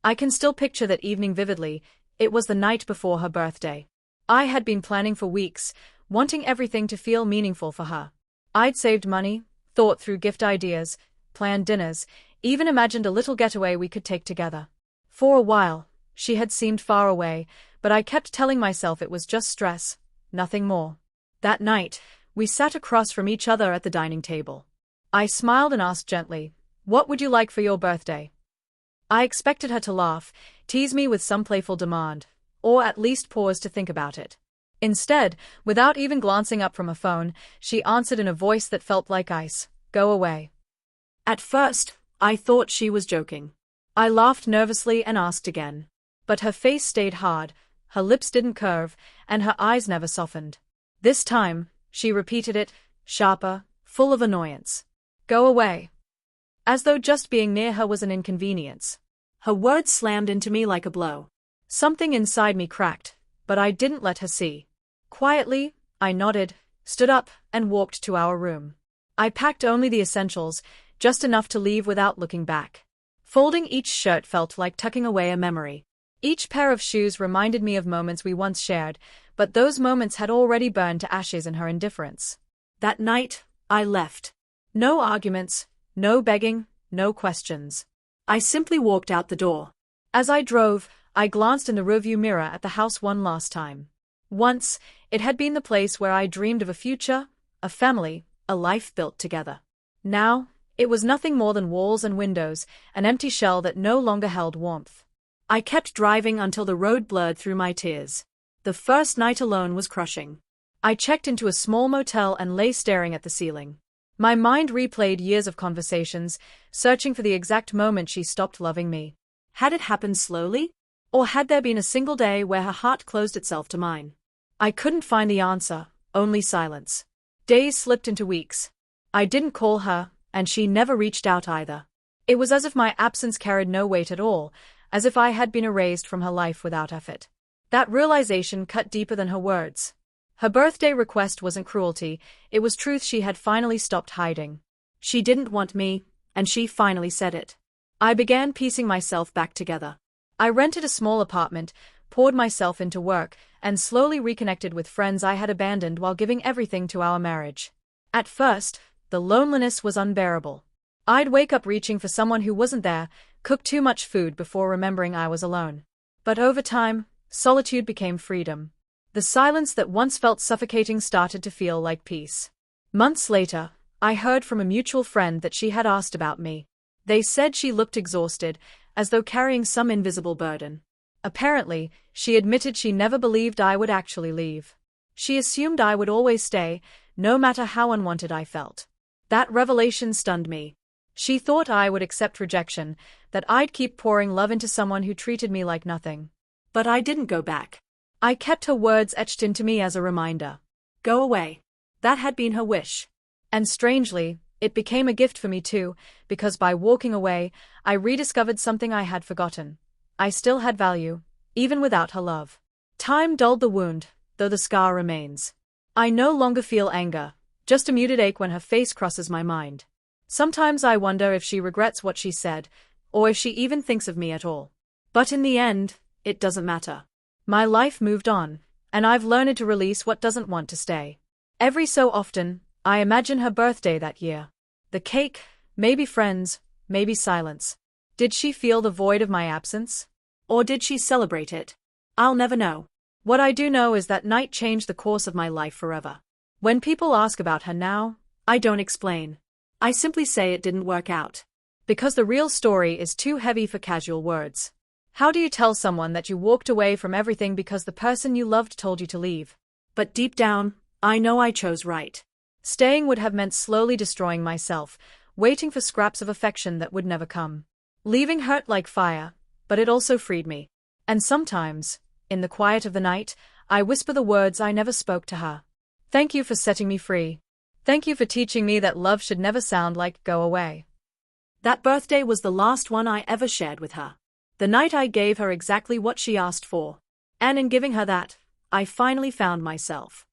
I can still picture that evening vividly. It was the night before her birthday. I had been planning for weeks, wanting everything to feel meaningful for her. I'd saved money, thought through gift ideas, planned dinners, even imagined a little getaway we could take together. For a while, she had seemed far away, but I kept telling myself it was just stress, nothing more. That night, we sat across from each other at the dining table. I smiled and asked gently, "What would you like for your birthday?" I expected her to laugh, tease me with some playful demand, or at least pause to think about it. Instead, without even glancing up from her phone, she answered in a voice that felt like ice, "Go away." At first, I thought she was joking. I laughed nervously and asked again. But her face stayed hard, her lips didn't curve, and her eyes never softened. This time, she repeated it, sharper, full of annoyance. "Go away." As though just being near her was an inconvenience. Her words slammed into me like a blow. Something inside me cracked, but I didn't let her see. Quietly, I nodded, stood up, and walked to our room. I packed only the essentials, just enough to leave without looking back. Folding each shirt felt like tucking away a memory. Each pair of shoes reminded me of moments we once shared, but those moments had already burned to ashes in her indifference. That night, I left. No arguments, no begging, no questions. I simply walked out the door. As I drove, I glanced in the rearview mirror at the house one last time. Once, it had been the place where I dreamed of a future, a family, a life built together. Now, it was nothing more than walls and windows, an empty shell that no longer held warmth. I kept driving until the road blurred through my tears. The first night alone was crushing. I checked into a small motel and lay staring at the ceiling. My mind replayed years of conversations, searching for the exact moment she stopped loving me. Had it happened slowly? Or had there been a single day where her heart closed itself to mine? I couldn't find the answer, only silence. Days slipped into weeks. I didn't call her, and she never reached out either. It was as if my absence carried no weight at all, as if I had been erased from her life without effort. That realization cut deeper than her words. Her birthday request wasn't cruelty, it was truth she had finally stopped hiding. She didn't want me, and she finally said it. I began piecing myself back together. I rented a small apartment, poured myself into work, and slowly reconnected with friends I had abandoned while giving everything to our marriage. At first, the loneliness was unbearable. I'd wake up reaching for someone who wasn't there, cook too much food before remembering I was alone. But over time, solitude became freedom. The silence that once felt suffocating started to feel like peace. Months later, I heard from a mutual friend that she had asked about me. They said she looked exhausted, as though carrying some invisible burden. Apparently, she admitted she never believed I would actually leave. She assumed I would always stay, no matter how unwanted I felt. That revelation stunned me. She thought I would accept rejection, that I'd keep pouring love into someone who treated me like nothing. But I didn't go back. I kept her words etched into me as a reminder. Go away. That had been her wish. And strangely, it became a gift for me too, because by walking away, I rediscovered something I had forgotten. I still had value, even without her love. Time dulled the wound, though the scar remains. I no longer feel anger, just a muted ache when her face crosses my mind. Sometimes I wonder if she regrets what she said, or if she even thinks of me at all. But in the end, it doesn't matter. My life moved on, and I've learned to release what doesn't want to stay. Every so often, I imagine her birthday that year. The cake, maybe friends, maybe silence. Did she feel the void of my absence? Or did she celebrate it? I'll never know. What I do know is that night changed the course of my life forever. When people ask about her now, I don't explain. I simply say it didn't work out. Because the real story is too heavy for casual words. How do you tell someone that you walked away from everything because the person you loved told you to leave? But deep down, I know I chose right. Staying would have meant slowly destroying myself, waiting for scraps of affection that would never come. Leaving hurt like fire, but it also freed me. And sometimes, in the quiet of the night, I whisper the words I never spoke to her. Thank you for setting me free. Thank you for teaching me that love should never sound like go away. That birthday was the last one I ever shared with her. The night I gave her exactly what she asked for. And in giving her that, I finally found myself.